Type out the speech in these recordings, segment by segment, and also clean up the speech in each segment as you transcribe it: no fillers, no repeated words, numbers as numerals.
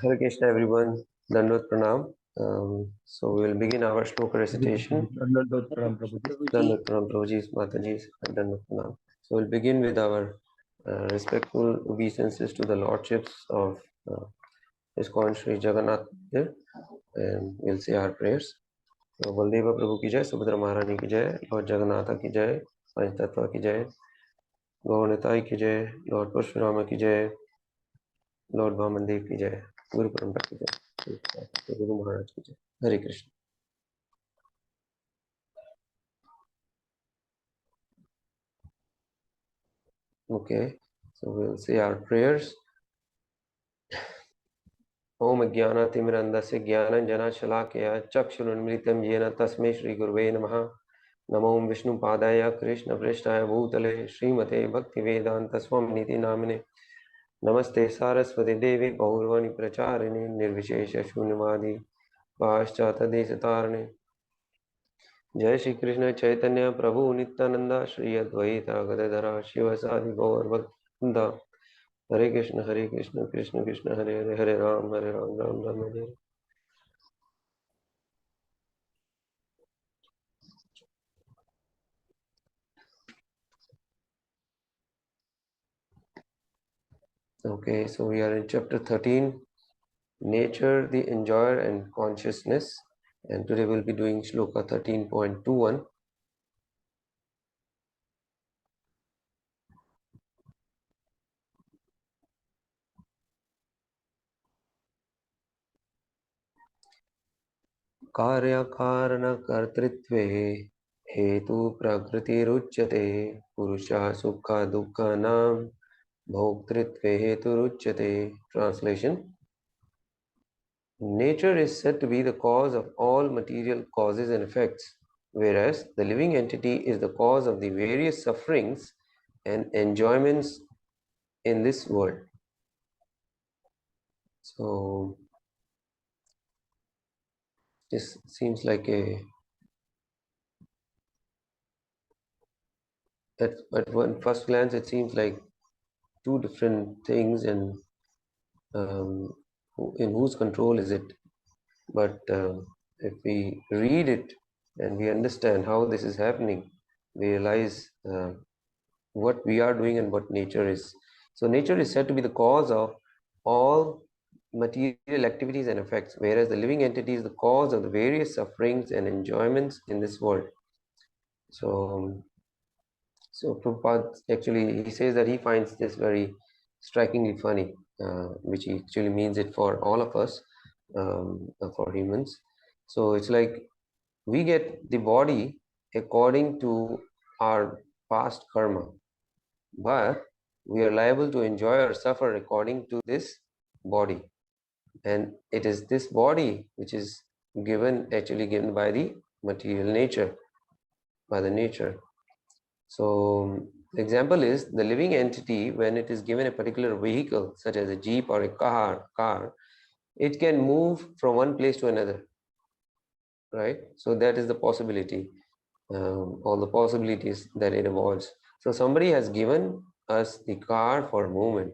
Hare Krishna everyone, Dandot Pranam. So we will begin our shloka recitation. Dandot Pranam Prabhuji. Dandot Pranam Prabhuji, Mataji, Dandot Pranam. So we'll begin with our respectful obeisances to the lordships of ISKCON Sri Jagannath Dev, and we'll say our prayers. So Baldeva Prabhu ki jai, Subhadra Maharani ki jai, Lord Jagannatha ki jai, Panch Tattva ki jai, Gaur Nitai ki jai, Lord Parshurama ki jai, Lord Vamandev ki jai, Guru Parampara ki jai, Guru Maharaj ki jai. Hare Krishna. Okay, so we'll say our prayers. Om Jnana Timirandasya Jnana Jana Shalakaya Chakshurunmritam Yena Tasme Shri Gurve Namaha Namo Vishnu Padaya Krishna Prishtaya Bhutale Srimate Bhakti Vedanta Swamniti Namine Namaste Saraswati Devi Gaurvani Pracharini Nirvishesha Shunyavadi Paschata Desatarne Jai Shri Krishna Chaitanya Prabhu Nityananda Shri Advaita Gadadhara Shivasadi Gaur Bhakta Hare Krishna, Krishna Krishna, Hare Hare, Hare Ram, Ram Ram, Hare Hare. Okay, so we are in chapter 13, Nature, the Enjoyer and Consciousness. And today we'll be doing Shloka 13.21. Karya Karana Kartritve Hetu Prakriti Ruchyate Purusha Sukha Dukkha Nam Bhoktritve Hetu Ruchyate. Translation: Nature is said to be the cause of all material causes and effects, whereas the living entity is the cause of the various sufferings and enjoyments in this world. So this seems like at one first glance it seems like two different things, and in whose control is it? But if we read it and we understand how this is happening, we realize what we are doing and what nature is. So nature is said to be the cause of all material activities and effects, whereas the living entity is the cause of the various sufferings and enjoyments in this world. So Prabhupada actually, he says that he finds this very strikingly funny, which he actually means it for all of us, for humans. So it's like we get the body according to our past karma, but we are liable to enjoy or suffer according to this body, and it is this body which is actually given by the material nature, by the nature. So the example is the living entity, when it is given a particular vehicle such as a jeep or a car, it can move from one place to another, right? So that is the possibility, all the possibilities that it involves. So somebody has given us the car for movement.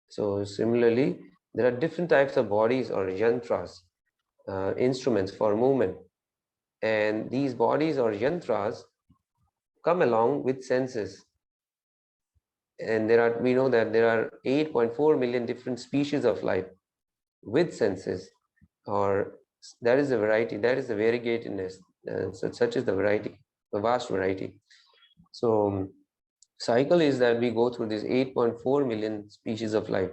So similarly, there are different types of bodies or yantras, instruments for movement, and these bodies or yantras come along with senses. And we know that there are 8.4 million different species of life with senses, or that is the variety, that is the variegatedness, such is the variety, the vast variety. So cycle is that we go through this 8.4 million species of life,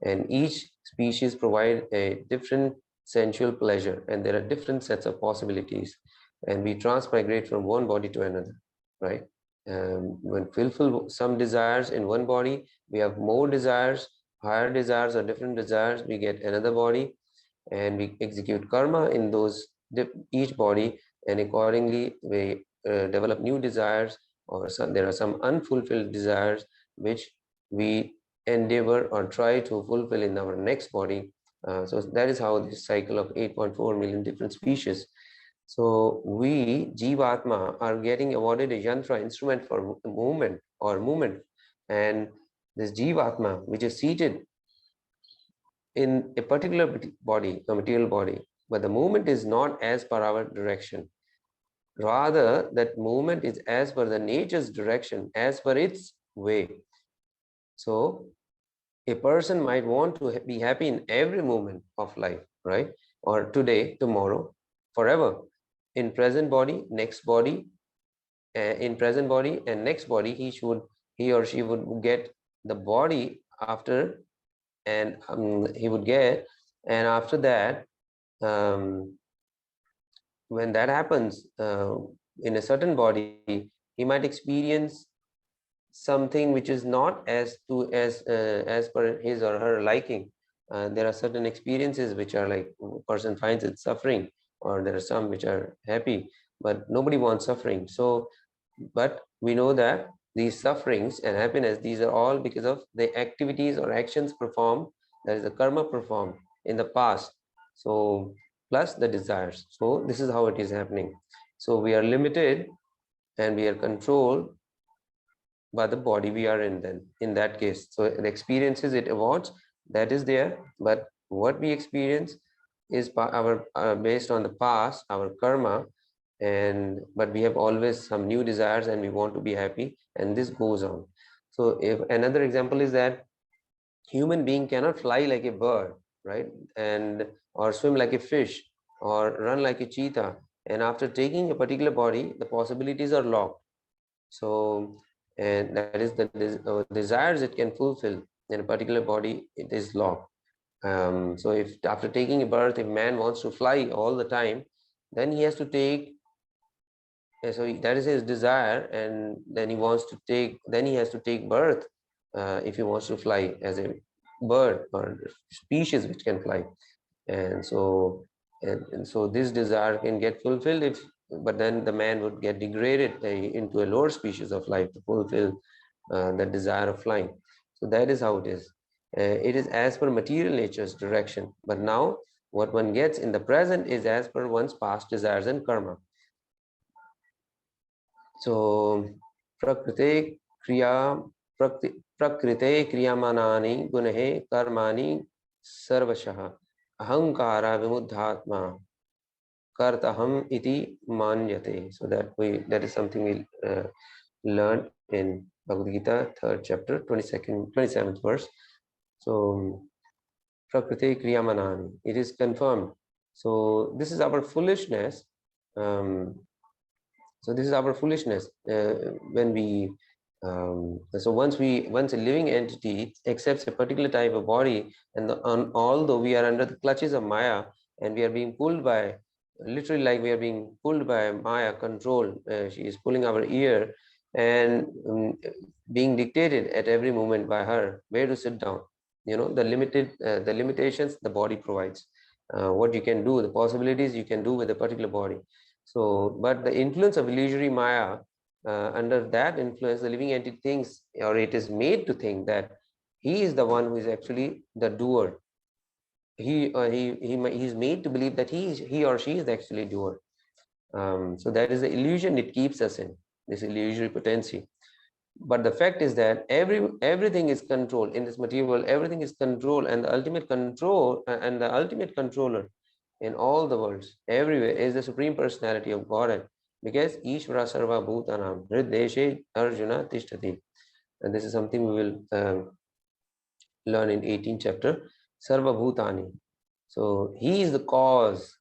and each species provide a different sensual pleasure, and there are different sets of possibilities, and we transmigrate from one body to another, right? When fulfill some desires in one body, we have more desires, higher desires or different desires, we get another body, and we execute karma in those each body, and accordingly we develop new desires, or there are some unfulfilled desires which we endeavor or try to fulfill in our next body. So that is how this cycle of 8.4 million different species. So we, Jivatma, are getting awarded a yantra, instrument for movement, and this Jivatma, which is seated in a particular body, a material body, but the movement is not as per our direction. Rather, that movement is as per the nature's direction, as per its way. So a person might want to be happy in every moment of life, right? Or today, tomorrow, forever. In present body, next body, in present body and next body, he or she would get the body after, and he would get, and after that, um, when that happens in a certain body, he might experience something which is not as per his or her liking. There are certain experiences which are like person finds it suffering, or there are some which are happy, but nobody wants suffering. So, but we know that these sufferings and happiness, these are all because of the activities or actions performed, that is the karma performed in the past. So plus the desires. So this is how it is happening. So we are limited and we are controlled by the body we are in, then in that case. So the experiences it awards, that is there, but what we experience is our based on the past, our karma. And but we have always some new desires and we want to be happy, and this goes on. So if another example is that human being cannot fly like a bird, right? And or swim like a fish, or run like a cheetah, and after taking a particular body the possibilities are locked. So, and that is the desires it can fulfill in a particular body, it is locked. So if after taking a birth, if man wants to fly all the time, then he has to take, so that is his desire, and then he wants to take, then he has to take birth if he wants to fly as a bird or species which can fly. And so and so this desire can get fulfilled if, but then the man would get degraded into a lower species of life to fulfill the desire of flying. So that is how it is. It is as per material nature's direction, but now what one gets in the present is as per one's past desires and karma. So prakrite kriya prakrite kriyamanani gunahe karmani sarvashah ahankara vimudhatma kartaham iti manyate. So that is something we learned in Bhagavad Gita, 3rd chapter, 27th verse. So prakriti kriyamanani, it is confirmed. So this is our foolishness. Um, so this is our foolishness when we so once a living entity accepts a particular type of body, and although we are under the clutches of Maya, and we are being pulled by, literally like we are being pulled by Maya control, she is pulling our ear, and being dictated at every moment by her where to sit down. You know, the limitations the body provides, what you can do, the possibilities you can do with a particular body. So, but the influence of illusory Maya, under that influence, the living entity thinks, or it is made to think, that he is the one who is actually the doer. He's made to believe that he or she is actually doer. So that is the illusion it keeps us in, this illusory potency. But the fact is that everything is controlled in this material world. Everything is controlled, and the ultimate control and the ultimate controller in all the worlds, everywhere, is the Supreme Personality of Godhead. Because Ishvara Sarva Bhutanam Hrideshe Arjuna Tishtati. And this is something we will learn in 18th chapter, Sarva Bhutani. So he is the cause.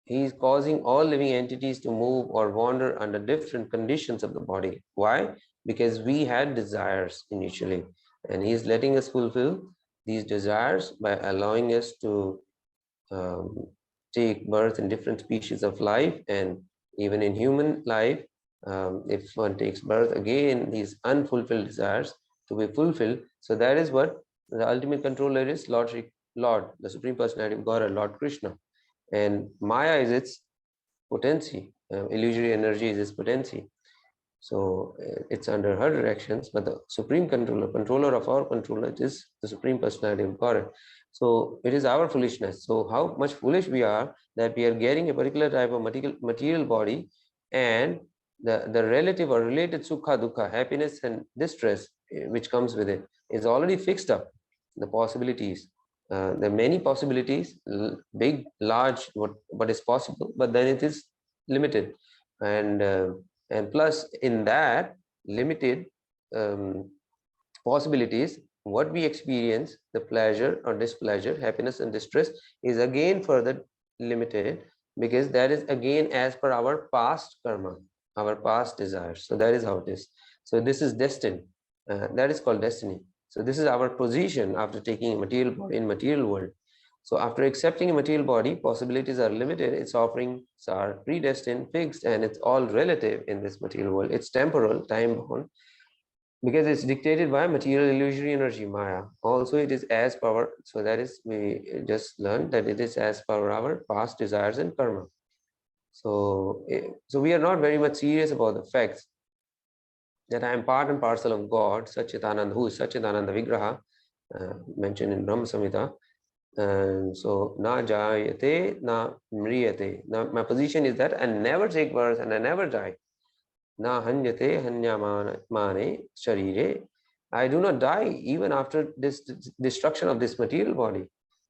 He is causing all living entities to move or wander under different conditions of the body. Why? Because we had desires initially, and he is letting us fulfill these desires by allowing us to um, take birth in different species of life. And even in human life, if one takes birth, again these unfulfilled desires to be fulfilled. So that is what the ultimate controller is, Lord, the Supreme Personality of God, Lord Krishna. And Maya is its potency, illusory energy is its potency. So it's under her directions, but the supreme controller of our controller, is the Supreme Personality of God. So it is our foolishness. So how much foolish we are that we are getting a particular type of material body, and the relative or related sukha, dukkha, happiness and distress which comes with it is already fixed up. the possibilities. There are many possibilities, big, large, what is possible, but then it is limited. And plus, in that limited um, possibilities, what we experience, the pleasure or displeasure, happiness and distress, is again further limited, because that is again as per our past karma, our past desires. So that is how it is. So this is destined. That is called destiny. So this is our position after taking a material body in material world. So after accepting a material body, possibilities are limited, its offerings are predestined, fixed, and it's all relative in this material world. It's temporal, time bound, because it's dictated by material illusory energy, Maya. Also, it is as per, so that is, we just learned that it is as per our past desires and karma. So, so we are not very much serious about the facts that I am part and parcel of God, Satchitananda, who is Satchitananda Vigraha, mentioned in Brahma Samhita. And so, na jayate, na mriyate. Now, my position is that I never take birth and I never die. Na hanyate hanyamane sharire. I do not die even after this destruction of this material body.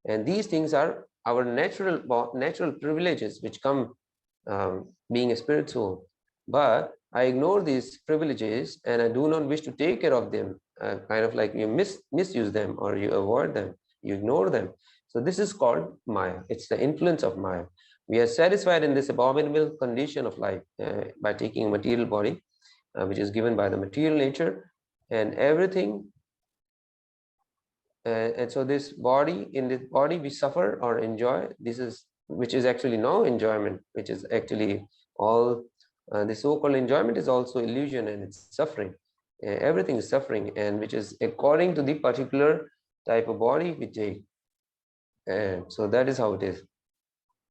And these things are our natural privileges which come being a spirit soul. But I ignore these privileges and I do not wish to take care of them. Kind of like you misuse them, or you avoid them, you ignore them. So this is called Maya. It's the influence of Maya. We are satisfied in this abominable condition of life by taking a material body, which is given by the material nature, and everything. And so this body, in this body we suffer or enjoy. This is, which is actually no enjoyment, which is actually all the so-called enjoyment is also illusion, and it's suffering. Everything is suffering, and which is according to the particular type of body we take. And so that is how it is.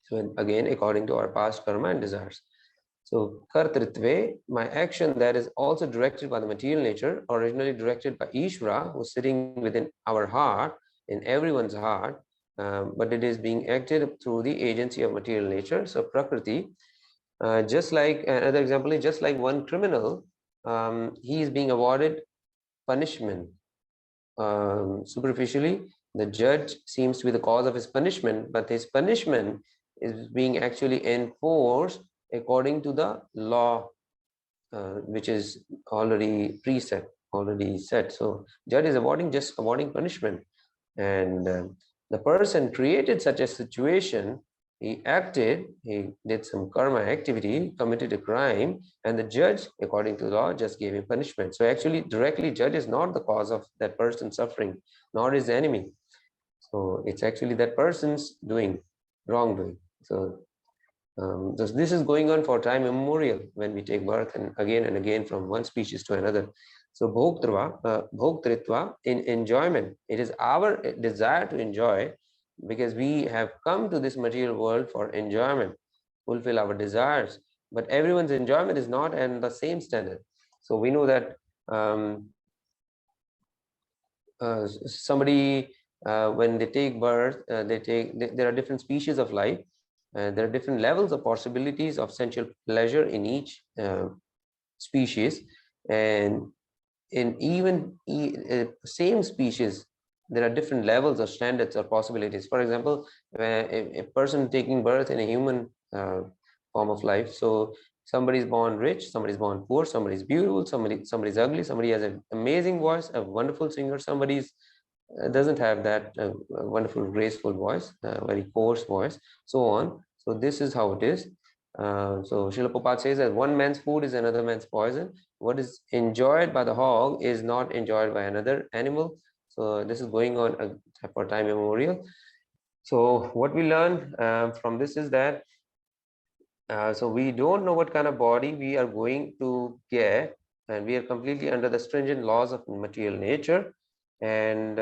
So again, according to our past karma and desires. So kartritve, my action that is also directed by the material nature, originally directed by Ishvara, who's sitting within our heart, in everyone's heart, but it is being acted through the agency of material nature. So Prakriti, just like another example is just like one criminal, he is being awarded punishment. Superficially, the judge seems to be the cause of his punishment, but his punishment is being actually enforced according to the law, which is already preset, already set. So judge is just awarding punishment, and the person created such a situation. He acted, he did some karma activity, committed a crime, and the judge, according to the law, just gave him punishment. So actually, directly, judge is not the cause of that person's suffering, nor is the enemy. So it's actually that person's wrongdoing. So this is going on for time immemorial when we take birth and again from one species to another. So bhoktritva, in enjoyment, it is our desire to enjoy, because we have come to this material world for enjoyment, fulfill our desires. But everyone's enjoyment is not in the same standard. So we know that somebody, when they take birth, there are different species of life. There are different levels of possibilities of sensual pleasure in each species, and in even same species, there are different levels of standards or possibilities. For example, a person taking birth in a human form of life, so somebody is born rich, somebody is born poor, somebody is beautiful, somebody is ugly, somebody has an amazing voice, a wonderful singer, somebody doesn't have that wonderful graceful voice, very coarse voice, so on. So this is how it is. So Srila Prabhupada says that one man's food is another man's poison. What is enjoyed by the hog is not enjoyed by another animal. So this is going on for time immemorial. So what we learn from this is that so we don't know what kind of body we are going to get, and we are completely under the stringent laws of material nature. And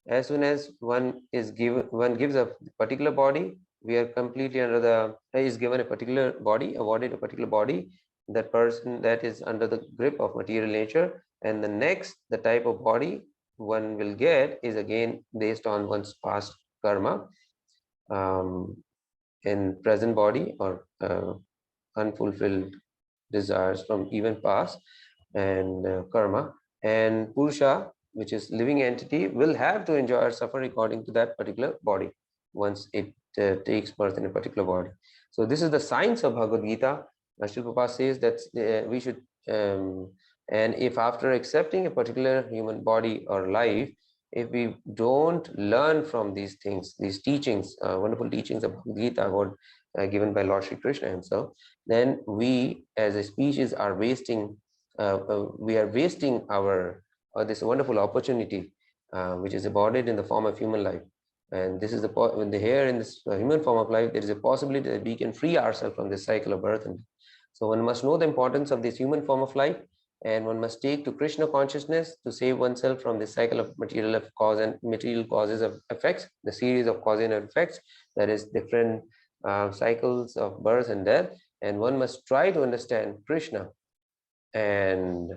as soon as one gives a particular body, we are completely under the is given a particular body, awarded a particular body. That person that is under the grip of material nature, and the type of body one will get is again based on one's past karma. In present body, or unfulfilled desires from even past, and karma. And Purusha, which is living entity, will have to enjoy or suffer according to that particular body once it takes birth in a particular body. So this is the science of Bhagavad Gita. Srila Prabhupada says that we should, and if after accepting a particular human body or life, if we don't learn from these things, these teachings, wonderful teachings of Bhagavad Gita, given by Lord Shri Krishna himself, then we as a species are wasting, we are wasting our this wonderful opportunity, which is embodied in the form of human life. And this is when they here in this human form of life, there is a possibility that we can free ourselves from this cycle of birth and death. So one must know the importance of this human form of life, and one must take to Krishna consciousness to save oneself from this cycle of material causes of effects, the series of causes and effects, that is different cycles of birth and death. And one must try to understand Krishna and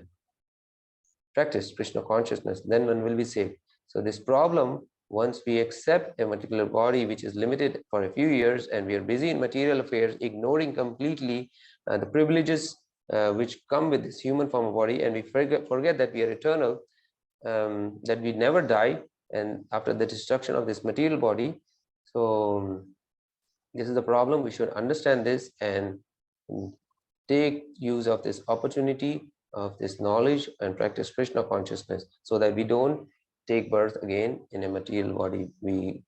practice Krishna consciousness, then one will be saved. So this problem, once we accept a particular body which is limited for a few years and we are busy in material affairs, ignoring completely the privileges which come with this human form of body, and we forget that we are eternal, that we never die, and after the destruction of this material body. So this is the problem. We should understand this and take use of this opportunity of this knowledge and practice Krishna consciousness, so that we don't take birth again in a material body. We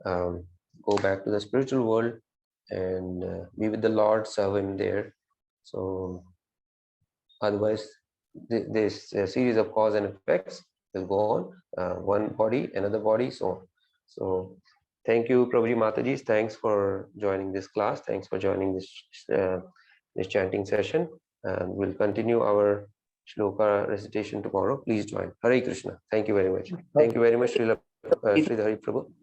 go back to the spiritual world and be with the Lord, serve him there. So otherwise this series of cause and effects will go on, one body, another body, so on. So thank you, Prabhuji Mataji. Thanks for joining this class. Thanks for joining this chanting session. And we'll continue our shloka recitation tomorrow. Please join. Hare Krishna. Thank you very much. Thank you very much, Srila Sridhari Prabhu.